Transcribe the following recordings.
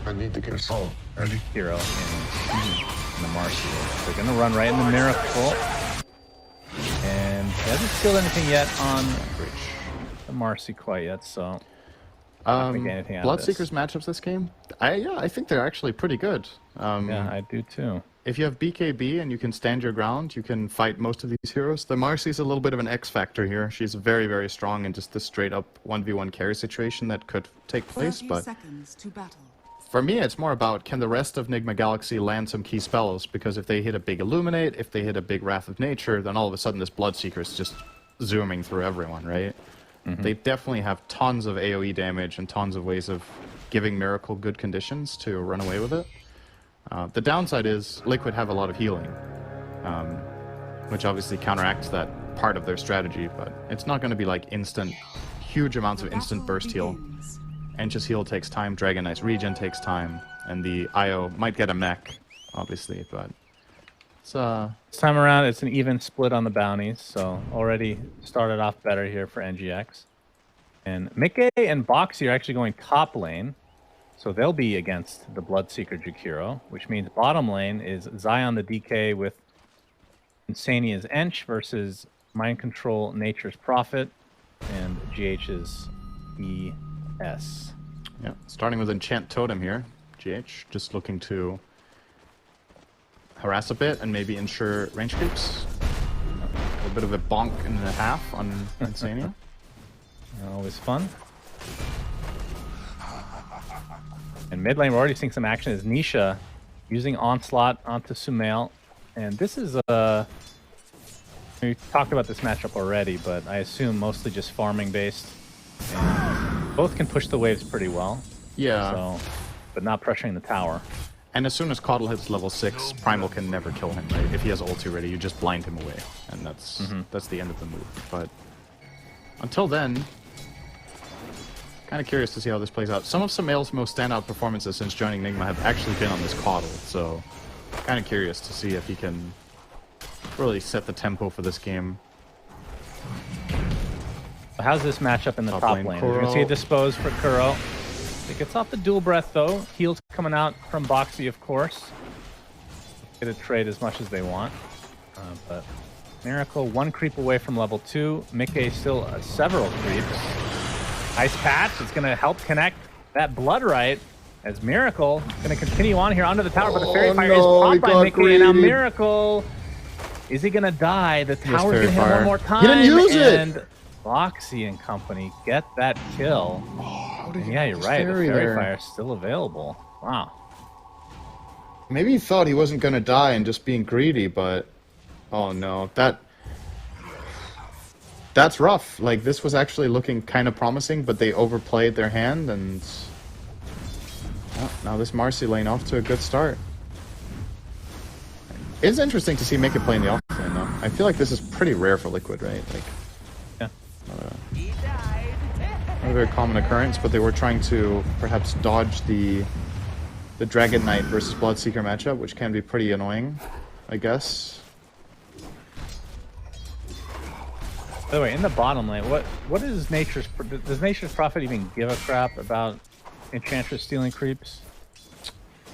I need to get salt. Ready? Hero in the Marcy. They're going to run right in the Miracle. And he hasn't killed anything yet on the Marcy quite yet, so not gonna get anything out of this. Bloodseekers matchups this game? I think they're actually pretty good. Yeah, I do too. If you have BKB and you can stand your ground, you can fight most of these heroes. The Marcy's a little bit of an X factor here. She's very, very strong in just this straight up 1v1 carry situation that could take place, but for me it's more about can the rest of Nigma Galaxy land some key spells, because if they hit a big Illuminate, if they hit a big Wrath of Nature, then all of a sudden this Bloodseeker is just zooming through everyone, right? They definitely have tons of AoE damage and tons of ways of giving Miracle good conditions to run away with it. The downside is Liquid have a lot of healing, which obviously counteracts that part of their strategy, but it's not going to be like instant, huge amounts of instant burst heal. Ench's heal takes time, Dragon Knight's regen takes time, and the IO might get a mech, obviously, but it's This time around, it's an even split on the bounties, so already started off better here for NGX. And Mickey and Boxy are actually going top lane, so they'll be against the Bloodseeker Jakiro, which means bottom lane is Zion the DK with Insania's Ench versus Mind Control Nature's Prophet and GH's ES. Yeah, starting with Enchant Totem here. GH just looking to harass a bit and maybe ensure range creeps. A little bit of a bonk and a half on Insania. Always fun. And mid lane, we're already seeing some action as Nisha using Onslaught onto Sumail. And this is we talked about this matchup already, but I assume mostly just farming based. And both can push the waves pretty well. Yeah. So, but not pressuring the tower. And as soon as Caudle hits level 6, Primal can never kill him, right? If he has ulti ready, you just blind him away. And that's the end of the move. But until then, kind of curious to see how this plays out. Some of Sumail's most standout performances since joining Nigma have actually been on this Caudle, so kind of curious to see if he can really set the tempo for this game. How's this matchup in the top lane? We're going to see a dispose for Kuro. It gets off the dual breath though. Heals coming out from Boxy, of course. Get a trade as much as they want. But Miracle, one creep away from level 2. Mickey still several creeps. Ice Patch is going to help connect that Blood Right as Miracle is going to continue on here onto the tower, but the Fairy Fire is popped by Mickey, and now Miracle, is he going to die? The tower's going to hit one more time. He didn't use it! And Boxy and company get that kill. Yeah, you're right. The Fairy Fire is still available. Wow. Maybe he thought he wasn't going to die and just being greedy, but oh no, that's rough. Like, this was actually looking kind of promising, but they overplayed their hand, and now this Marcy lane off to a good start. It's interesting to see Mickey play in the off lane, though. I feel like this is pretty rare for Liquid, right? Like, not a very common occurrence, but they were trying to perhaps dodge the Dragon Knight versus Bloodseeker matchup, which can be pretty annoying, I guess. By the way, in the bottom lane, what is does Nature's Prophet even give a crap about Enchantress stealing creeps?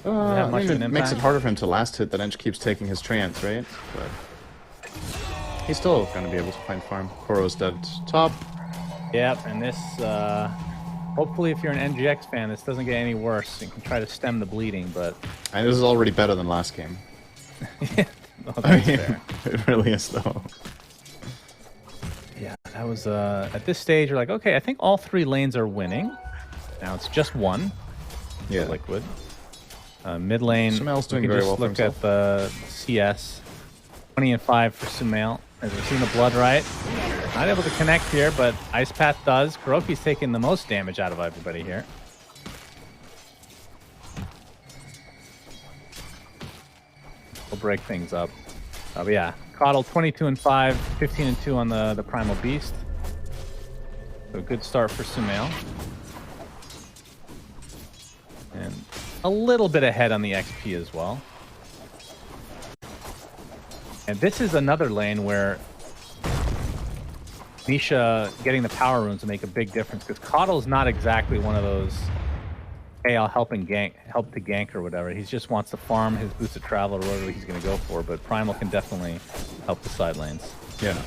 I mean, it makes it harder for him to last hit that Ench keeps taking his trance, right? But he's still going to be able to find farm. Koro's dead top. Yep, and this, hopefully if you're an NGX fan, this doesn't get any worse. You can try to stem the bleeding, but... And this is already better than last game. Well, that's fair. It really is, though. Yeah, that was, at this stage, you're like, okay, I think all 3 lanes are winning. Now it's just one. Yeah. Liquid. Mid lane, Sumail's doing we can very just well for look at the CS. 20 and 5 for Sumail. As we've seen the Blood Right. Not able to connect here, but Ice Path does. Kuroki's taking the most damage out of everybody here. We'll break things up. But yeah, Caudle 22 and 5, 15 and 2 on the Primal Beast. So a good start for Sumail. And a little bit ahead on the XP as well. And this is another lane where Nisha getting the power runes will make a big difference, because Caudle's not exactly one of those hey, I'll help to gank or whatever. He just wants to farm his boost of travel or whatever he's going to go for. But Primal can definitely help the side lanes. Yeah.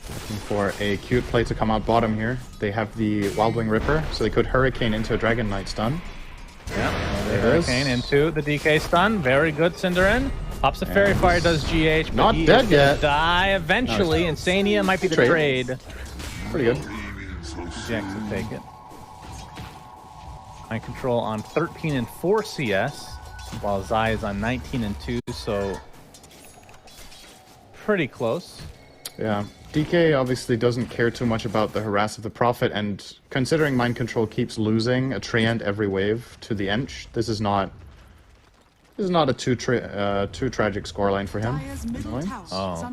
Looking for a cute play to come out bottom here. They have the Wildwing Ripper, so they could Hurricane into a Dragon Knight stun. Yeah, there Hurricane into the DK stun. Very good, Cinderin. Pops the Fairy Fire, does GH, but not dead yet. Die eventually. Insania might be the trade. Pretty good. Jax will take it. Mind Control on 13 and 4 CS, while Zai is on 19 and 2, so pretty close. Yeah. DK obviously doesn't care too much about the harass of the Prophet, and considering Mind Control keeps losing a Treant every wave to the Ench, this is not a too tragic scoreline for him. Oh.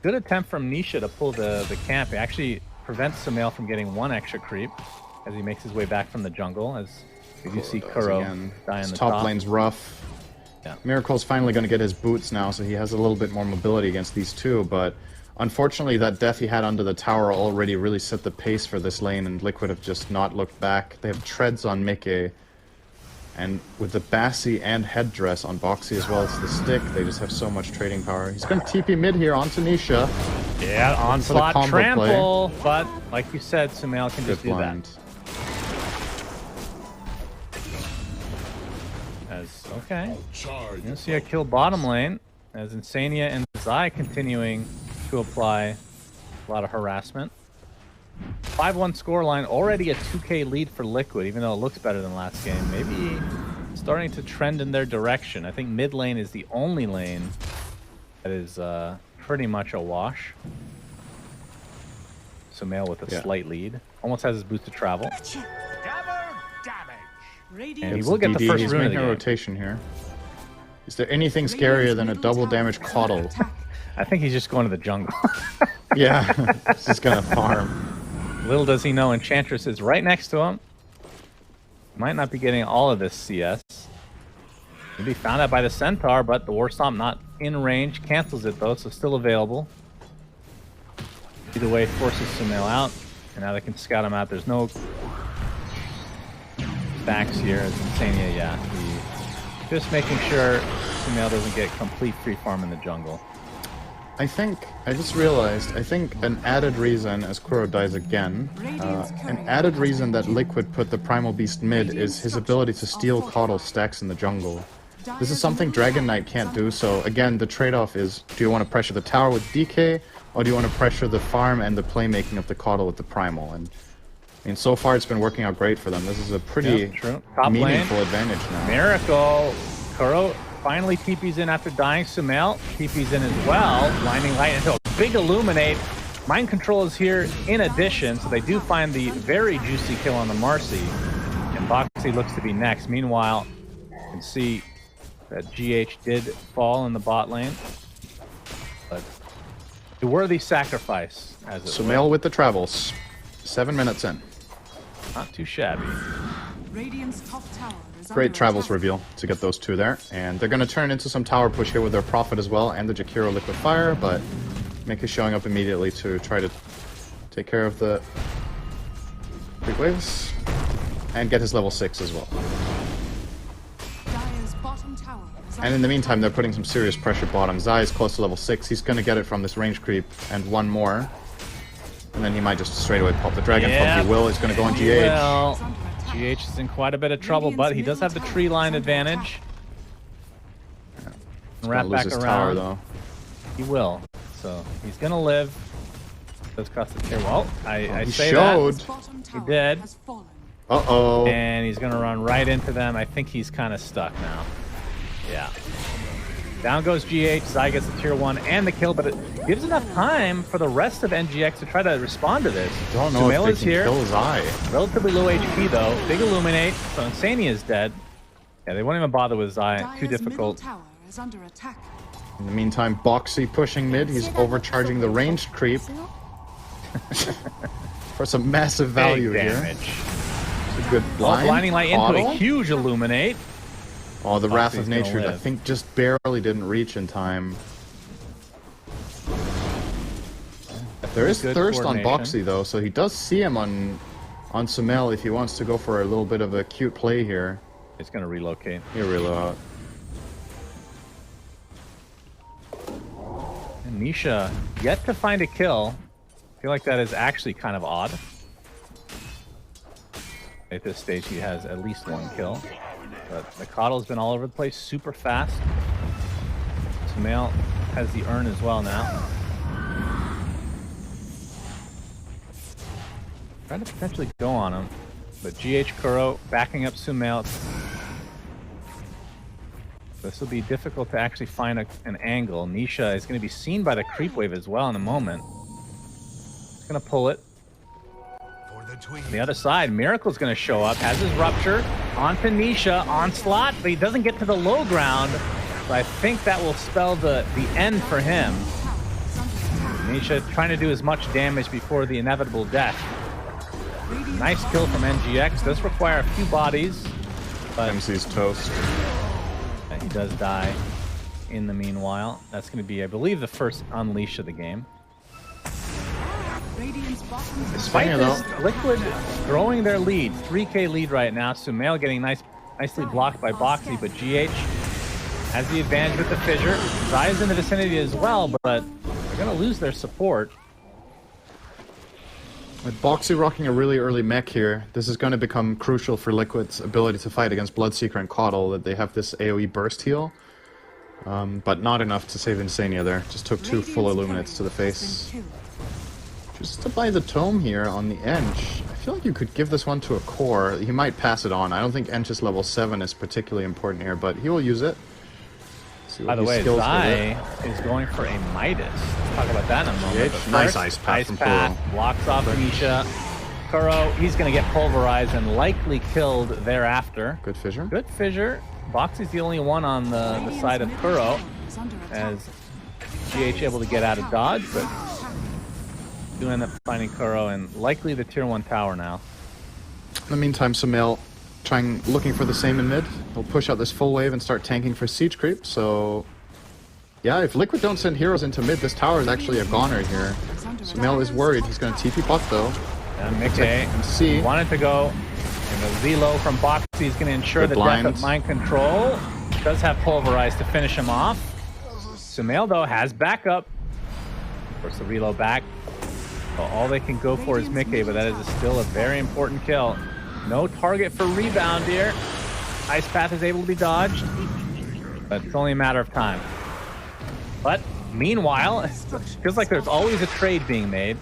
Good attempt from Nisha to pull the camp. It actually prevents Sumail from getting one extra creep as he makes his way back from the jungle, as you see Kuro die in the top. Top lane's rough. Yeah. Miracle's finally going to get his boots now, so he has a little bit more mobility against these two, but unfortunately that death he had under the tower already really set the pace for this lane, and Liquid have just not looked back. They have treads on Mickey, and with the Bassi and headdress on Boxy as well as the stick, they just have so much trading power. He's going to TP mid here onto Nisha. Yeah, onslaught trample, play. But like you said, Sumail can just do that. Okay, you're going to see a kill bottom lane as Insania and Zai continuing to apply a lot of harassment. 5-1 scoreline, already a 2K lead for Liquid, even though it looks better than last game. Maybe starting to trend in their direction. I think mid lane is the only lane that is pretty much a wash. Sumail with a slight lead. Almost has his boost to travel. And he will get the first rune of the game. Rotation here. Is there anything scarier than a double damage Coddle? I think he's just going to the jungle. Yeah, he's just gonna farm. Little does he know Enchantress is right next to him. Might not be getting all of this CS. Maybe found out by the Centaur, but the War Stomp not in range. Cancels it though, so still available. Either way, forces Sumail out. And now they can scout him out. There's no stacks here as Insania, yeah. Just making sure Sumail doesn't get complete free farm in the jungle. I just realized, an added reason, as Kuro dies again, an added reason that Liquid put the Primal Beast mid is his ability to steal Coddle stacks in the jungle. This is something Dragon Knight can't do, so again, the trade-off is, do you want to pressure the tower with DK, or do you want to pressure the farm and the playmaking of the Coddle with the Primal? And I mean, so far it's been working out great for them. This is a pretty meaningful advantage now. Miracle. Kuro finally TP's in after dying. Sumail TP's in as well. Blinding Light into a big Illuminate. Mind Control is here in addition, so they do find the very juicy kill on the Marcy. And Boxy looks to be next. Meanwhile, you can see that GH did fall in the bot lane. But a worthy sacrifice, as it Sumail with the travels. 7 minutes in. Not too shabby. Great travels reveal to get those two there. And they're going to turn into some tower push here with their Prophet as well, and the Jakiro Liquid Fire, but Mick is showing up immediately to try to take care of the big waves and get his level 6 as well. And in the meantime, they're putting some serious pressure bottom. Zai is close to level 6. He's going to get it from this range creep and one more. And then he might just straight away pop the dragon. He will. He's going to go on GH. Well, GH is in quite a bit of trouble, but he does have the tree line advantage. Wrap back around. Tower, though. He will. So he's going to live. Does cost the tier. Well, I say showed. That. He did. Uh-oh. And he's going to run right into them. I think he's kind of stuck now. Yeah. Down goes GH. Zai gets the tier 1 and the kill, but it gives enough time for the rest of NGX to try to respond to this. Don't know if they can kill Zai. Relatively low HP though. Big Illuminate. So Insania is dead. Yeah, they won't even bother with Zai. Too difficult. In the meantime, Boxy pushing mid. He's overcharging the ranged creep. For some massive value here. It's a good blind. Blinding Light into a huge Illuminate. Oh, the Wrath of Nature, I think, just barely didn't reach in time. There is thirst on Boxy though, so he does see him on Sumail if he wants to go for a little bit of a cute play here. It's gonna relocate. He'll reload. And Nisha yet to find a kill. I feel like that is actually kind of odd. At this stage, he has at least one kill. But the Coddle's been all over the place, super fast. Sumail has the urn as well now. Trying to potentially go on him. But GH Kuro backing up Sumail. This will be difficult to actually find an angle. Nisha is going to be seen by the creep wave as well in a moment. He's going to pull it. On the other side, Miracle's going to show up, has his rupture onto Nisha, onslaught, but he doesn't get to the low ground. So I think that will spell the end for him. Nisha trying to do as much damage before the inevitable death. Nice kill from NGX. Does require a few bodies, but MC's toast. He does die in the meanwhile. That's going to be, I believe, the first unleash of the game. Despite this, Liquid growing their lead, 3K lead right now. Sumail getting nicely blocked by Boxy, but GH has the advantage with the fissure. Zai's in the vicinity as well, but they're going to lose their support. With Boxy rocking a really early mech here, this is going to become crucial for Liquid's ability to fight against Bloodseeker and Coddle, that they have this AoE burst heal. But not enough to save Insania there. Just took 2 full Illuminates to the face. Just to buy the Tome here on the Ench, I feel like you could give this one to a Core. He might pass it on. I don't think Ench's level 7 is particularly important here, but he will use it. By the way, Zai is going for a Midas. Let's talk about that in a moment. Nice Ice Path from Kuro. Blocks off Nisha. Kuro, he's going to get pulverized and likely killed thereafter. Good fissure. Good fissure. Boxy's the only one on the side of Kuro, as GH able to get out of dodge, but do end up finding Kuro and likely the tier 1 tower now. In the meantime, Sumail looking for the same in mid. He'll push out this full wave and start tanking for siege creep. So yeah, if Liquid don't send heroes into mid, this tower is actually a goner here. Sumail is worried. He's going to TP bot though. And Mickey wanted to go, and the Zelo from Boxy is going to ensure the death of mind control. Does have pulverized to finish him off. Sumail though has backup. Of course, the reload back. So all they can go for is Mickey, but that is still a very important kill. No target for rebound here. Ice Path is able to be dodged, but it's only a matter of time. But meanwhile, it feels like there's always a trade being made.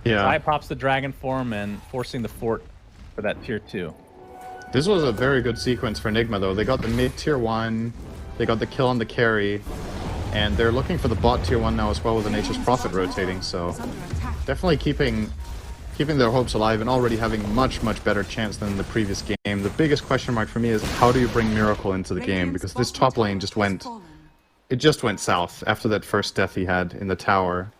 Yeah. Zai pops the dragon form and forcing the fort for that tier 2. This was a very good sequence for Nigma though. They got the mid tier 1, they got the kill on the carry, and they're looking for the bot tier 1 now as well with the Nature's Prophet rotating, so definitely keeping their hopes alive and already having much better chance than the previous game. The biggest question mark for me is how do you bring Miracle into the game, because this top lane just went south after that first death he had in the tower.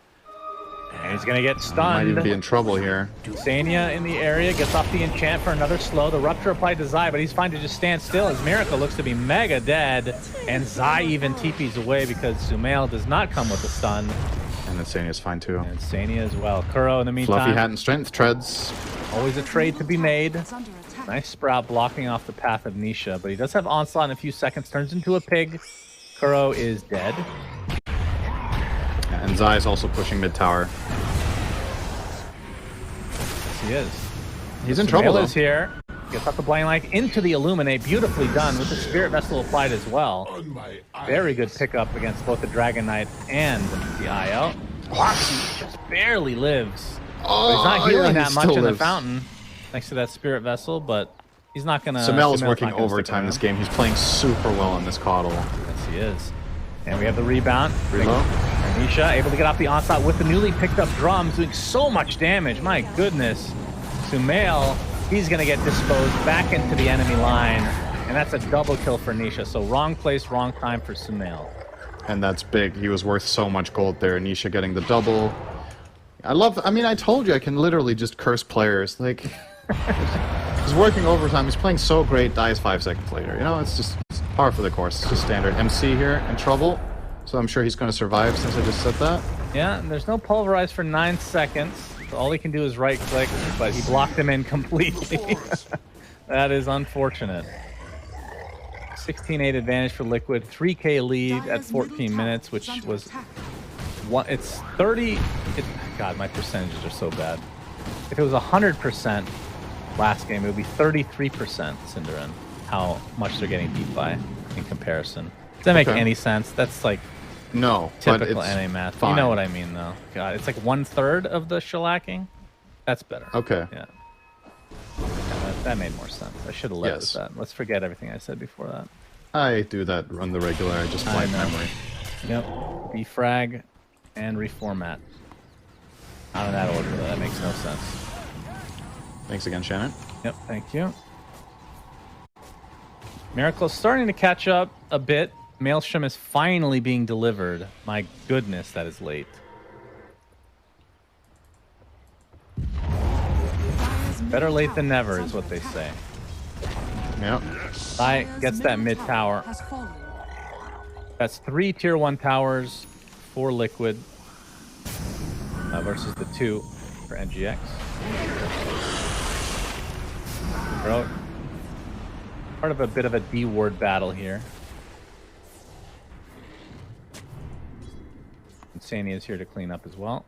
And he's gonna get stunned. Might even be in trouble here. Sania in the area gets off the enchant for another slow. The rupture applied to Zai, but he's fine to just stand still as Miracle looks to be mega dead, and Zai even TP's away because Sumail does not come with the stun. And Insania's fine too. And Sania as well. Kuro in the meantime. Fluffy hat and strength treads. Always a trade to be made. Nice Sprout blocking off the path of Nisha, but he does have Onslaught in a few seconds. Turns into a pig. Kuro is dead. And Zai is also pushing mid tower. Yes, he is. He's in trouble though. Is here. Gets off the blind light into the Illuminate. Beautifully done with the Spirit Vessel applied as well. Very good pickup against both the Dragon Knight and the IO. Boxy just barely lives. But he's not healing that much in the fountain next to that Spirit Vessel, but he's not going to... Sumail is working overtime this game. He's playing super well on this Coddle. Yes, he is. And we have the rebound. Nisha able to get off the onslaught with the newly picked up drums, doing so much damage. My goodness. Sumail, he's going to get disposed back into the enemy line. And that's a double kill for Nisha. So wrong place, wrong time for Sumail. And that's big. He was worth so much gold there. Nisha getting the double. I told you I can literally just curse players. Like, he's working overtime. He's playing so great, dies 5 seconds later. You know, it's par for the course. It's just standard. MC here in trouble. So I'm sure he's going to survive since I just said that. Yeah, and there's no pulverize for 9 seconds. So all he can do is right click, but he blocked him in completely. That is unfortunate. 16-8 advantage for Liquid, 3K lead at 14 minutes, which was one. It's 30. God, my percentages are so bad. If it was 100% last game, it would be 33% Cinderin. How much they're getting beat by in comparison. Does that make any sense? That's like no typical NA math. Fine. You know what I mean, though. God, it's like 1/3 of the shellacking. That's better. Okay. Yeah. That made more sense. I should have led with that. Let's forget everything I said before that. I do that run the regular. I just wipe memory. Yep. Defrag and reformat. Not in that order, though. That makes no sense. Thanks again, Shannon. Yep, thank you. Miracle's starting to catch up a bit. Maelstrom is finally being delivered. My goodness, that is late. Better late than never is what they say. Yep. Sai gets that mid tower. That's 3 tier 1 towers for Liquid versus the 2 for NGX. Bro, part of a bit of a D-word battle here. Insania is here to clean up as well.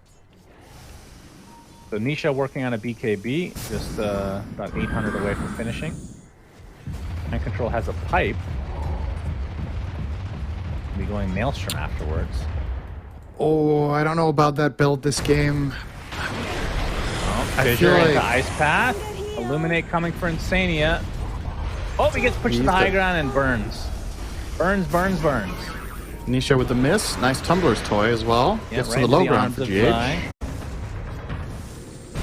So Nisha working on a BKB, just about 800 away from finishing. Mind Control has a pipe. Be going Maelstrom afterwards. Oh, I don't know about that build this game. Fissure into Ice Path. Illuminate coming for Insania. Oh, he gets pushed to the high ground and burns. Burns. Nisha with the miss. Nice Tumbler's toy as well. Yeah, gets right to the low ground for GH.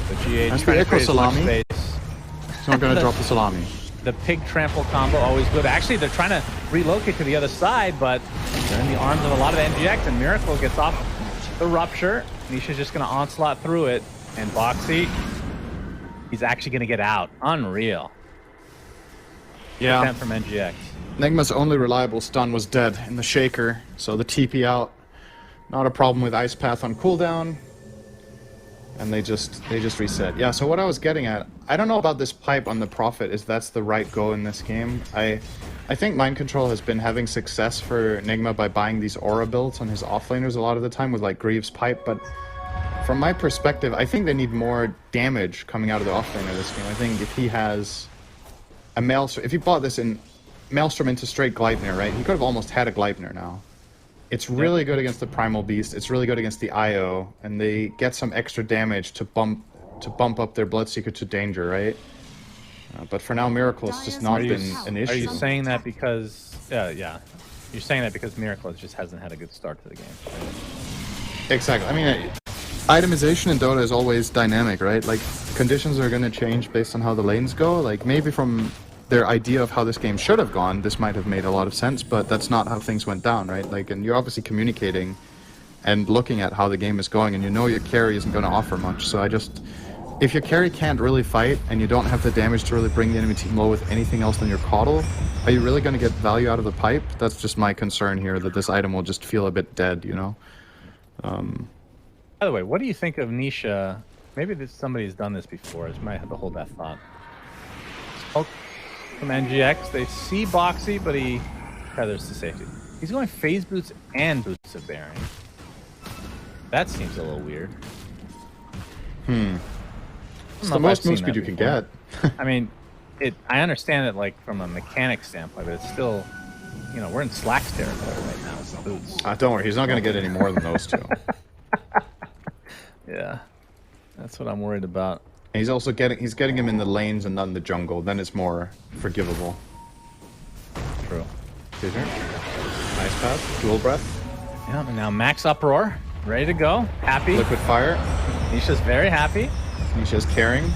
But GH that's the Echo Salami. He's not going to drop the Salami. The pig trample combo, always good. Actually, they're trying to relocate to the other side, but they're in the arms of a lot of NGX, and Miracle gets off the rupture. Nisha's just going to onslaught through it, and Boxy, he's actually going to get out. Unreal. Yeah. From NGX. Nigma's only reliable stun was dead in the Shaker, so the TP out. Not a problem with Ice Path on cooldown. And they just reset. Yeah, so what I was getting at, I don't know about this pipe on the Prophet, is that's the right go in this game. I think Mind Control has been having success for Nigma by buying these aura builds on his offlaners a lot of the time with like Greaves pipe, but from my perspective, I think they need more damage coming out of the offlaner this game. I think if he has a Maelstrom, if he bought this in Maelstrom into straight Gleipnir, right? He could have almost had a Gleipnir now. It's really good against the Primal Beast. It's really good against the IO, and they get some extra damage to bump up their Bloodseeker to danger, right? But for now, Miracle has just not been an issue. Are you saying that because? Yeah, you're saying that because Miracle just hasn't had a good start to the game. Right? Exactly. I mean, itemization in Dota is always dynamic, right? Like conditions are going to change based on how the lanes go. Like maybe from their idea of how this game should have gone, this might have made a lot of sense, but that's not how things went down, right? Like, and you're obviously communicating and looking at how the game is going, and you know your carry isn't going to offer much. So if your carry can't really fight, and you don't have the damage to really bring the enemy team low with anything else than your Coddle, are you really going to get value out of the pipe? That's just my concern here, that this item will just feel a bit dead, you know? By the way, what do you think of Nisha? Maybe somebody's done this before. I just might have to hold that thought. From NGX, they see Boxy, but he tethers to safety. He's going phase boots and boots of bearing. That seems a little weird. It's the most move speed you can get. I mean, I understand it like from a mechanic standpoint, but it's still, you know, we're in Slack's territory right now with the boots. Don't worry, he's not going to get any more than those two. Yeah, that's what I'm worried about. And he's also getting him in the lanes and not in the jungle. Then it's more forgivable. True. Fissure. Nice pass. Dual breath. Yeah, and now Max Uproar, ready to go, happy. Liquid fire. Nisha's very happy. Nisha's caring.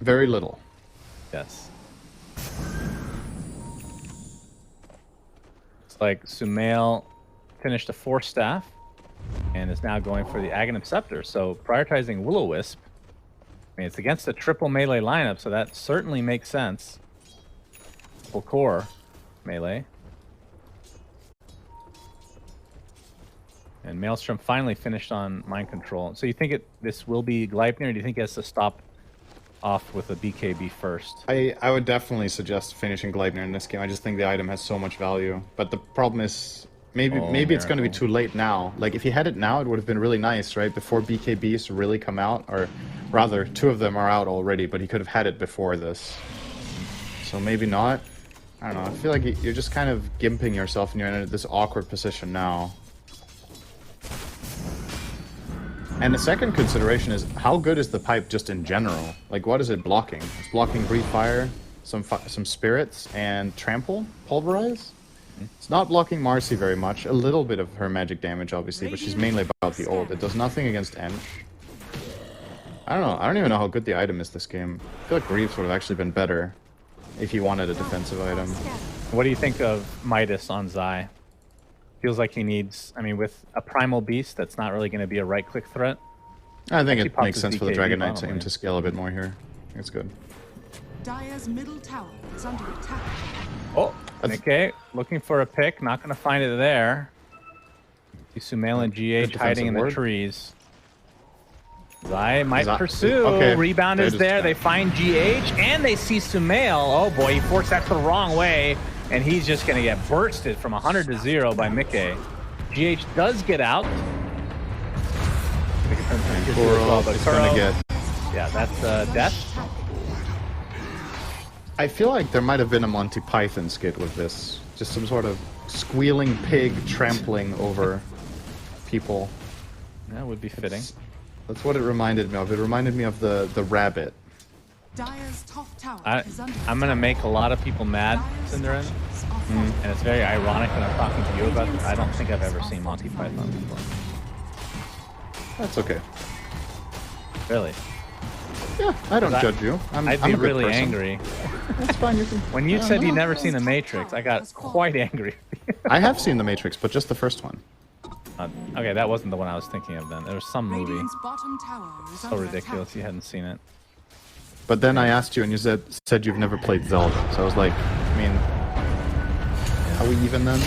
Very little. Yes. It's like Sumail finished a 4-staff and is now going for the Aghanim Scepter. So prioritizing Will-O-Wisp. I mean, it's against a triple melee lineup, so that certainly makes sense. Full core melee. And Maelstrom finally finished on mind control. So you think this will be Gleipnir, or do you think it has to stop off with a BKB first? I would definitely suggest finishing Gleipnir in this game. I just think the item has so much value. But the problem is, maybe it's going to be too late now. Like, if he had it now, it would have been really nice, right? Before BKBs really come out, or rather, 2 of them are out already, but he could have had it before this. So maybe not. I don't know. I feel like you're just kind of gimping yourself, and you're in this awkward position now. And the second consideration is, how good is the pipe just in general? Like, what is it blocking? It's blocking Breathe Fire, some Spirits, and Trample, Pulverize. It's not blocking Marcy very much. A little bit of her magic damage, obviously, but she's mainly about the ult. It does nothing against Ench. I don't know. I don't even know how good the item is this game. I feel like Greaves would have actually been better if you wanted a defensive item. What do you think of Midas on Zai? Feels like he needs, I mean, with a Primal Beast, that's not really going to be a right-click threat. I think it makes sense for the Dragon Knight to scale a bit more here. It's good. Dire's middle tower is under attack. Oh, okay. Looking for a pick. Not going to find it there. Sumail and GH hiding in the trees. Zai might pursue. Okay. Rebound is there. They find GH, and they see Sumail. Oh boy, he forced that the wrong way. And he's just going to get bursted from 100 to 0 by Mickey. GH does get out. It's going to get... Yeah, that's death. I feel like there might have been a Monty Python skit with this. Just some sort of squealing pig trampling over people. That would be fitting. That's what it reminded me of. It reminded me of the rabbit. I'm going to make a lot of people mad, Cinderin. And it's very ironic that I'm talking to you about this. I don't think I've ever seen Monty Python before. That's okay. Really? Yeah, I don't judge you. I'd be really angry. That's fine. You can, when you said you'd never seen The Matrix, I got quite angry. I have seen The Matrix, but just the first one. Okay, that wasn't the one I was thinking of then. There was some movie so ridiculous you hadn't seen it. But then I asked you, and you said you've never played Zelda. So I was like, I mean, are we even then?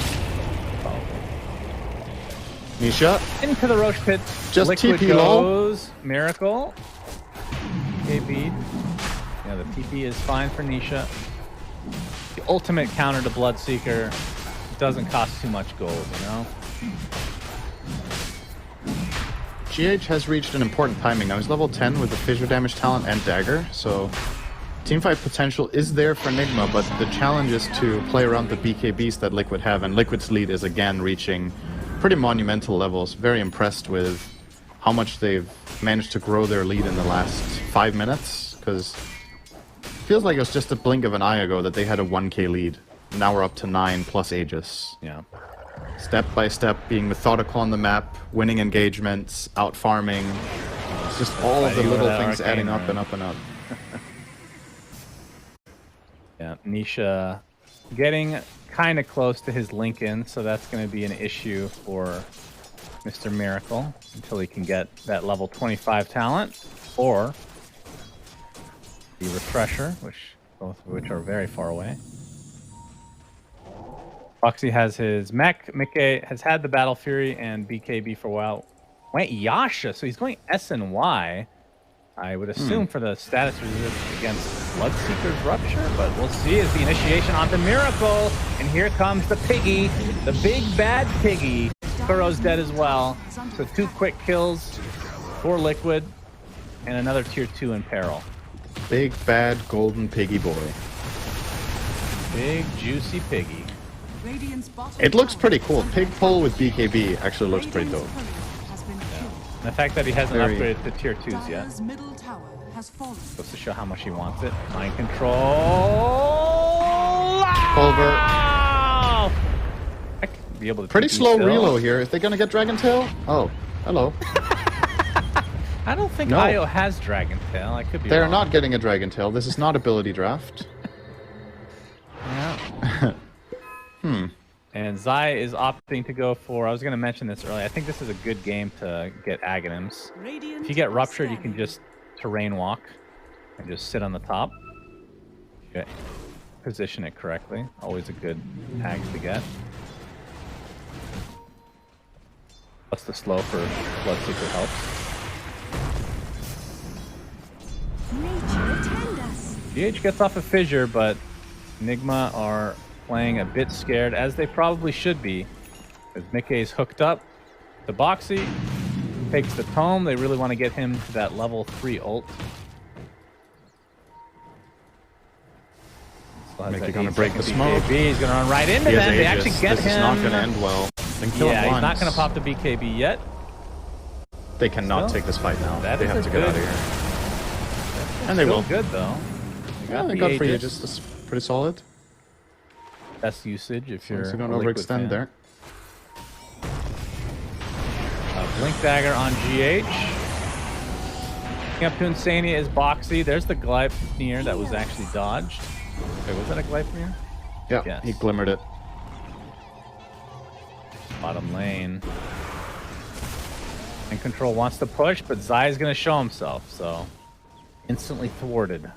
Nisha? Into the Roche Pit. Just Liquid TP goes. Low. Miracle. KB. Yeah, the TP is fine for Nisha. The ultimate counter to Bloodseeker. Doesn't cost too much gold, you know? GH has reached an important timing. Now he's level 10 with the Fissure Damage talent and Dagger, so teamfight potential is there for Nigma, but the challenge is to play around the BKBs that Liquid have, and Liquid's lead is again reaching pretty monumental levels. Very impressed with how much they've managed to grow their lead in the last 5 minutes, because it feels like it was just a blink of an eye ago that they had a 1k lead. Now we're up to 9 plus Aegis. Yeah. Step by step, being methodical on the map, winning engagements, out farming. It's just all of the little things adding up and up and up. Yeah, Nisha getting kind of close to his Lincoln, so that's going to be an issue for Mr. Miracle until he can get that level 25 talent, or the Refresher, both of which are very far away. Foxy has his mech. Mickey has had the Battle Fury and BKB for a while. Went Yasha, so he's going SNY. I would assume for the status resist against Bloodseeker's Rupture, but we'll see as the initiation onto Miracle. And here comes the Piggy, the big bad Piggy. Kuro's dead as well. So 2 quick kills for Liquid and another tier 2 in peril. Big bad golden piggy boy. Big juicy Piggy. It looks pretty cool. Pig pull with BKB actually looks pretty dope. Yeah. And the fact that he hasn't upgraded to tier 2s yet goes to show how much he wants it. Mind control. Pulver. I could be able to pretty slow reload here. Is they gonna get Dragon Tail? Oh, hello. I don't think Io has Dragon Tail. I could be They're wrong. not getting a Dragon Tail. This is not ability draft. Yeah. And Zai is opting to go for, I was going to mention this earlier, I think this is a good game to get Aghanims. If you get Ruptured, you can just terrain walk and just sit on the top. Okay. Position it correctly. Always a good tag to get. Plus the slow for Bloodseeker helps. Nature attend us. GH gets off a fissure, but Nigma are playing a bit scared, as they probably should be. As Mickey's hooked up to Boxy, takes the tome. They really want to get him to that level 3 ult. Mickey gonna break the smoke. He's gonna run right into them. They actually get this him. This is not gonna end well. Yeah, he's not gonna pop the BKB yet. They cannot take this fight now. They have to get out of here. And they will. Good though. Yeah, good for you. Just pretty solid. Best usage if you're. So don't overextend there. Blink Dagger on GH. Coming up to Insania is Boxy. There's the Gleipnir that was actually dodged. Wait, was that a Gleipnir? Yeah, yes. He glimmered it. Bottom lane. And Control wants to push, but Zai's going to show himself, so instantly thwarted.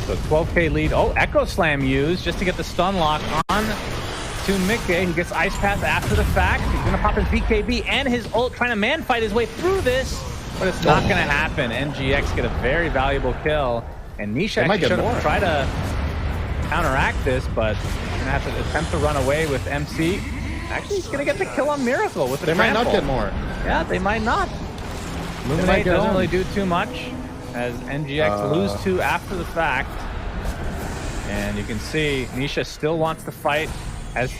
So 12k lead. Oh, Echo Slam used just to get the stun lock on to Mickey. He gets Ice Path after the fact. He's going to pop his BKB and his ult, trying to man fight his way through this, but it's not going to happen. NGX get a very valuable kill, and Nisha actually should have tried to counteract this, but he's going to have to attempt to run away with MC. Actually, he's going to get the kill on Miracle with the trample. They might not get more. Yeah, they might not. Luminate doesn't really do too much, as NGX lose 2 after the fact. And you can see Nisha still wants to fight, has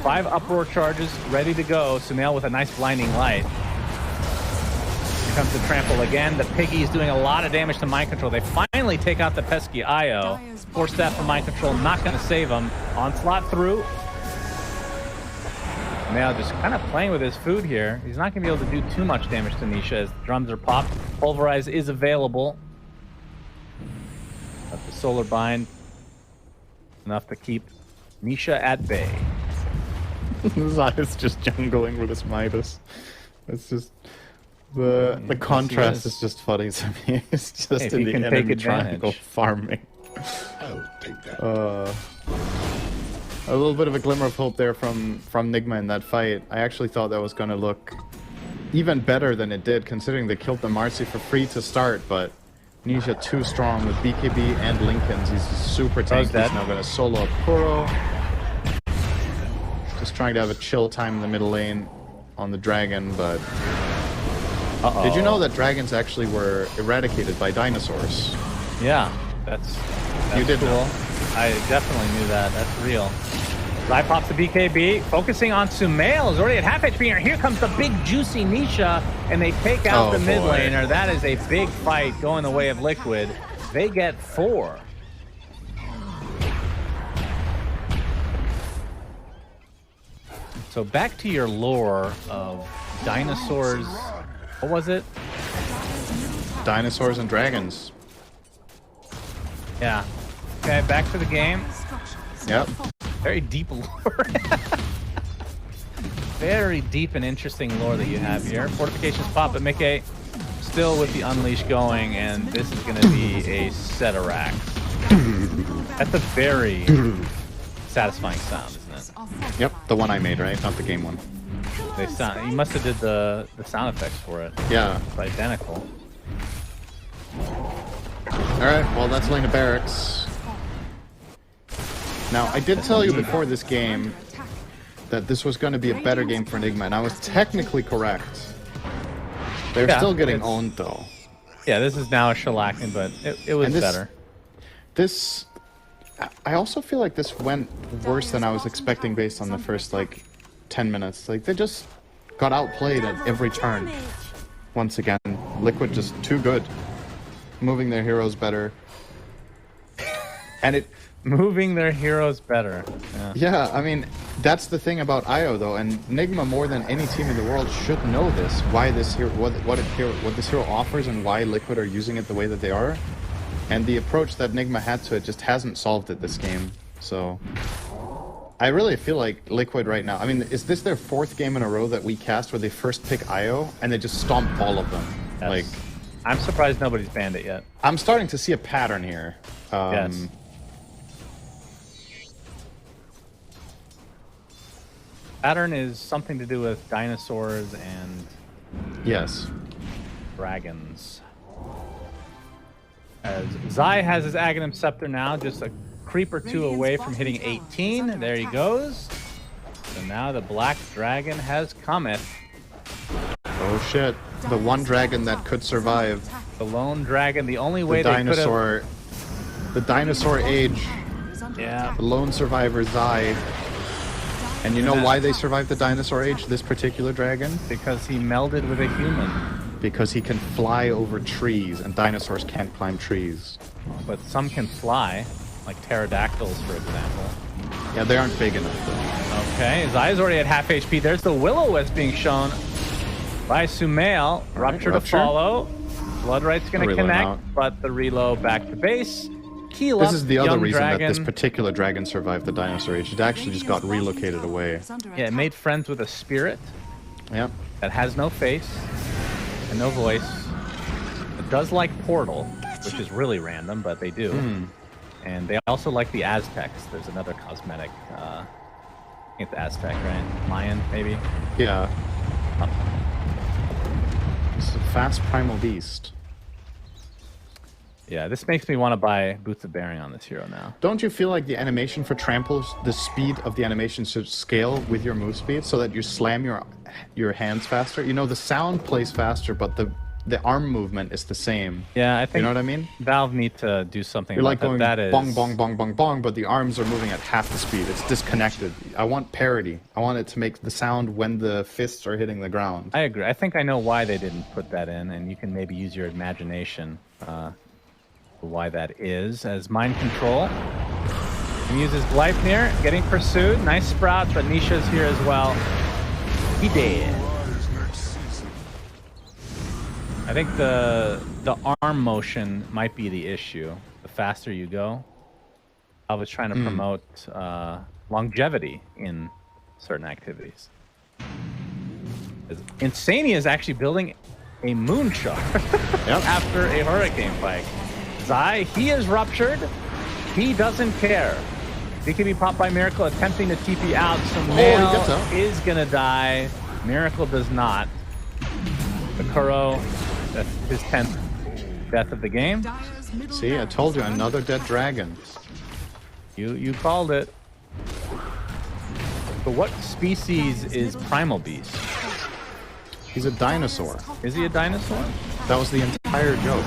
5 uproar charges ready to go. Sumail with a nice blinding light. Here comes the trample again. The Piggy's doing a lot of damage to Mind Control. They finally take out the pesky Io. Force Staff from Mind Control, not going to save him. Onslaught through. Sumail just kind of playing with his food here. He's not going to be able to do too much damage to Nisha as the drums are popped. Pulverize is available. But the Solar Bind, enough to keep Nisha at bay. Zai's just jungling with his Midas. It's just the contrast is just funny to me. It's just in the enemy triangle farming. I'll take that. A little bit of a glimmer of hope there from Nigma in that fight. I actually thought that was going to look even better than it did, considering they killed the Marcy for free to start, but Nisha too strong with BKB and Lincolns. He's super tanky. He's now going to solo up Kuro. Just trying to have a chill time in the middle lane on the dragon, but... Did you know that dragons actually were eradicated by dinosaurs? Yeah, that's you did cool. Know. I definitely knew that. That's real. Zai pops the BKB, focusing on Sumail. Is already at half HP, and here comes the big juicy Nisha, and they take out the mid laner. That is a big fight going the way of Liquid. They get 4. So back to your lore of dinosaurs. What was it? Dinosaurs and dragons. Yeah. Okay, back to the game. Yep. Very deep lore. Very deep and interesting lore that you have here. Fortifications pop, but Mickey still with the Unleash going, and this is going to be a set of racks. That's a very satisfying sound, isn't it? Yep, the one I made, right? Not the game one. They sound. You must have did the sound effects for it. Yeah. It's identical. Alright, well that's Lane of Barracks. Now, I did tell you before this game that this was going to be a better game for Nigma, and I was technically correct. They're still getting owned, though. Yeah, this is now a shellacking, but it was better. I also feel like this went worse than I was expecting based on the first, 10 minutes. Like, they just got outplayed at every turn. Once again, Liquid just too good. Moving their heroes better. And moving their heroes better. Yeah, I mean, that's the thing about IO though, and Nigma more than any team in the world should know this. Why this hero, what this hero offers, and why Liquid are using it the way that they are. And the approach that Nigma had to it just hasn't solved it this game. So I really feel like Liquid right now, I mean, is this their 4th game in a row that we cast where they first pick IO and they just stomp all of them? Yes. I'm surprised nobody's banned it yet. I'm starting to see a pattern here. Yes. Pattern is something to do with dinosaurs and Yes. dragons. As Zai has his Aghanim Scepter now, just a creep or two away from hitting 18. There he goes. So now the Black Dragon has cometh. Oh shit. The one dragon that could survive. The lone dragon, the only way The they could dinosaur. The dinosaur age. have... Yeah. The lone survivor Zai. And you know why they survived the dinosaur age, this particular dragon? Because he melded with a human. Because he can fly over trees, and dinosaurs can't climb trees. But some can fly, like pterodactyls, for example. Yeah, they aren't big enough though. Okay, his eye's already at half HP. There's the Will-O-Wisp being shown by Sumail. Rupture to follow. Bloodright's going to connect, out. but the reload back to base. Heal This up, is the other young reason dragon. that this particular dragon survived the dinosaur age. It actually just got relocated away. Yeah, it made friends with a spirit Yep. that has no face and no voice. It does like Portal, which is really random, but they do. And they also like the Aztecs. There's another cosmetic. I think it's Aztec, right? Mayan, maybe? Yeah. It's a fast primal beast. Yeah, this makes me want to buy Boots of Bearing on this hero now. Don't you feel like the animation for tramples, the speed of the animation should scale with your move speed so that you slam your hands faster? You know, the sound plays faster, but the arm movement is the same. Yeah, I think You know what I mean? Valve need to do something You're about like going that. That is... bong, bong, bong, bong, bong, but the arms are moving at half the speed. It's disconnected. I want parity. I want it to make the sound when the fists are hitting the ground. I agree. I think I know why they didn't put that in, and you can maybe use your imagination why that is. As mind control, he uses Gleipnir, getting pursued. Nice sprouts, but Nisha's here as well. He dead. I think the arm motion might be the issue. The faster you go, I was trying to promote longevity in certain activities. Insania is actually building a moonshot after a hurricane spike. Zai, he is ruptured. He doesn't care. He can be popped by Miracle, attempting to TP out. So Mail is gonna die. Miracle does not. Bakuro, that's his 10th death of the game. See, I told you, another dead dragon. You called it. But what species is Primal Beast? He's a dinosaur. Is he a dinosaur? That was the entire joke.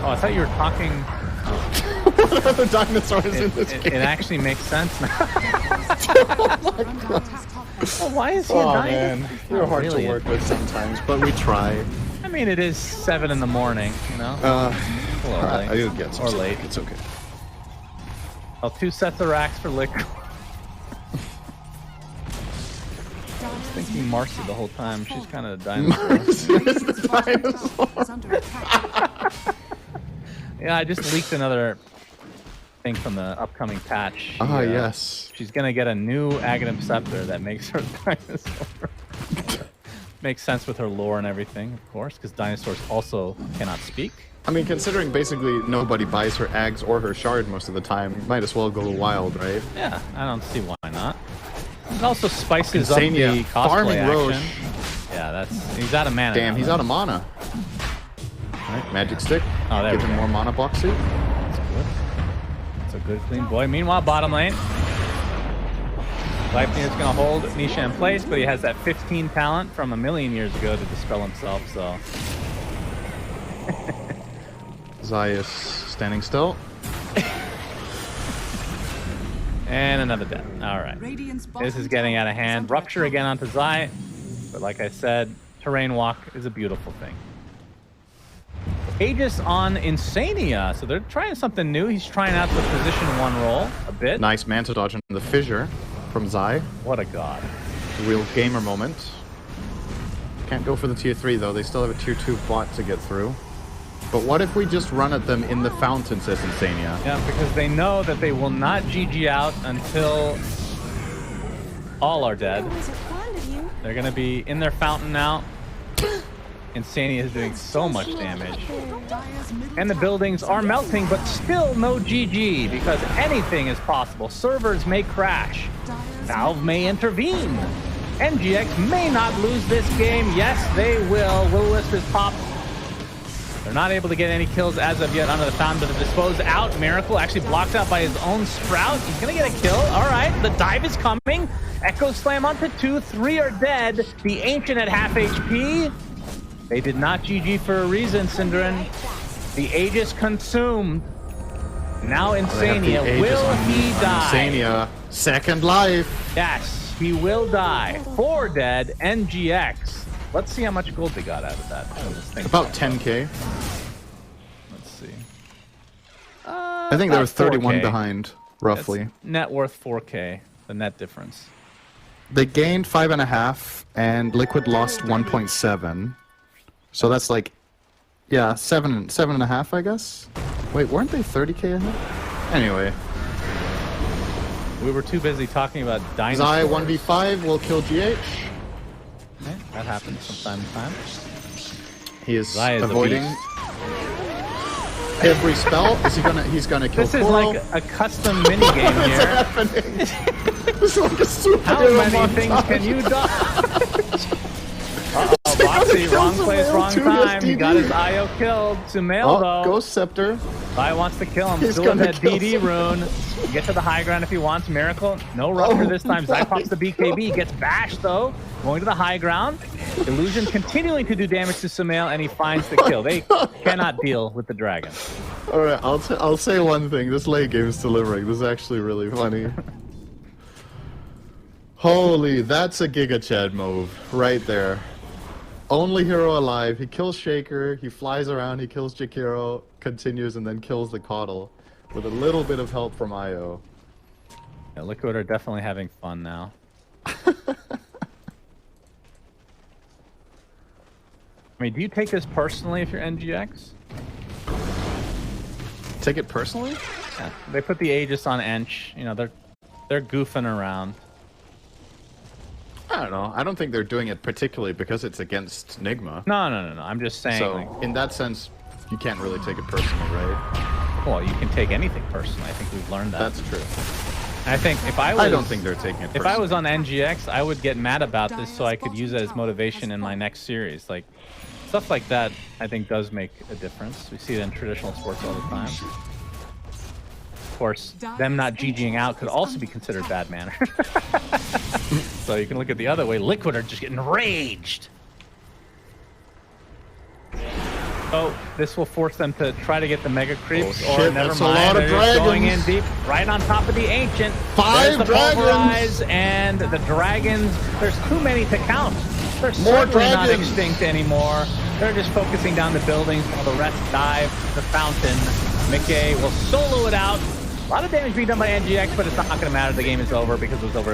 Oh, I thought you were talking... What other dinosaurs in this game? It actually makes sense now. Oh my god. Well, why is he a Oh dinosaur? man, you're hard to work with sometimes, but we try. I mean, it is 7 in the morning, you know? A little Alright, early. I'll get some or sleep. late. It's okay. Oh, 2 sets of racks for Liquor. I was thinking Marcy the whole time. She's kind of a dinosaur. Marcy is the dinosaur. Yeah, I just leaked another thing from the upcoming patch. Ah, yes. She's gonna get a new Aghanim Scepter that makes her a dinosaur. Makes sense with her lore and everything, of course, because dinosaurs also cannot speak. I mean, considering basically nobody buys her Ags or her Shard most of the time, you might as well go wild, right? Yeah, I don't see why not. It also spices up Insania, the cosplay farming action. Roche. Yeah, he's out of mana. Damn, now, he's though. out of mana. Alright, Magic Stick. Oh, there Give we him go. more mana box suit. That's good. That's a good clean boy. Meanwhile, bottom lane. Lightning is going to hold Nisha in place, but he has that 15 talent from a million years ago to dispel himself, so... Zai is standing still. And another death. Alright. This is getting out of hand. Rupture again onto Zai. But like I said, terrain walk is a beautiful thing. Aegis on Insania. So they're trying something new. He's trying out the position 1 roll a bit. Nice Manta dodge into the fissure from Zai. What a god. Real gamer moment. Can't go for the tier 3 though. They still have a tier 2 bot to get through. But what if we just run at them in the fountain, says Insania? Yeah, because they know that they will not GG out until all are dead. They're going to be in their fountain now. Insania is doing so much damage. And the buildings are melting, but still no GG, because anything is possible. Servers may crash. Valve may intervene. NGX may not lose this game. Yes, they will. Will-O-Wisp is popped. They're not able to get any kills as of yet under the fountain, but the dispose out. Miracle actually blocked out by his own Sprout. He's going to get a kill. All right, the dive is coming. Echo Slam onto 2. 3 are dead. The Ancient at half HP. They did not GG for a reason, Synderen. The Aegis consumed. Now Insania. Will he die? Insania. Second life. Yes, he will die. 4 dead. NGX. Let's see how much gold they got out of that. About 10k. Let's see. I think they were 31 behind, roughly. That's net worth 4k, the net difference. They gained 5.5, and Liquid lost 1.7. So that's like, yeah, 7.5, I guess. Wait, weren't they 30k ahead? Anyway. We were too busy talking about dinosaurs. Zai 1v5 will kill GH. Okay, that happens from time to time. He is Zai is avoiding every spell. He's gonna kill This is Coral. like a custom mini game What's here. happening? It's like a superhero How many montage. things can you dodge? Uh-oh, Boxy, wrong place, wrong time. He got his IO killed. Sumail, though. Ghost Scepter. Zai wants to kill him. He's Still in gonna that kill DD rune. Get to the high ground if he wants. Miracle. No rupture this time. Zai pops the BKB. Gets bashed, though. Going to the high ground. Illusion continuing to do damage to Sumail, and he finds the kill. They cannot deal with the dragon. All right, I'll say one thing. This late game is delivering. This is actually really funny. Holy, that's a Giga Chad move right there. Only hero alive. He kills Shaker. He flies around. He kills Jakiro. Continues and then kills the Caudle with a little bit of help from IO. Yeah, Liquid are definitely having fun now. I mean, do you take this personally if you're NGX? Take it personally? Yeah, they put the Aegis on Ench. You know, they're goofing around. I don't know. I don't think they're doing it particularly because it's against Nigma. No. I'm just saying. So, like, in that sense, you can't really take it personally, right? well, you can take anything personally. I think we've learned that. That's true. I think if I was, I don't think they're taking it personally. If I was on NGX, I would get mad about this so I could use it as motivation in my next series. Like, stuff like that, I think, does make a difference. We see it in traditional sports all the time. Of course, them not GGing out could also be considered bad manner. So you can look at the other way. Liquid are just getting raged. So this will force them to try to get the mega creeps, Oh, or shit, never that's a mind. lot of They're just going in dragons. deep, right on top of the Ancient. 5 There's the dragons. Pulverize and the dragons. There's too many to count. They're More certainly not dragons. extinct anymore. They're just focusing down the buildings while the rest dive the fountain. Mickey will solo it out. A lot of damage being done by NGX, but it's not going to matter. The game is over because it was over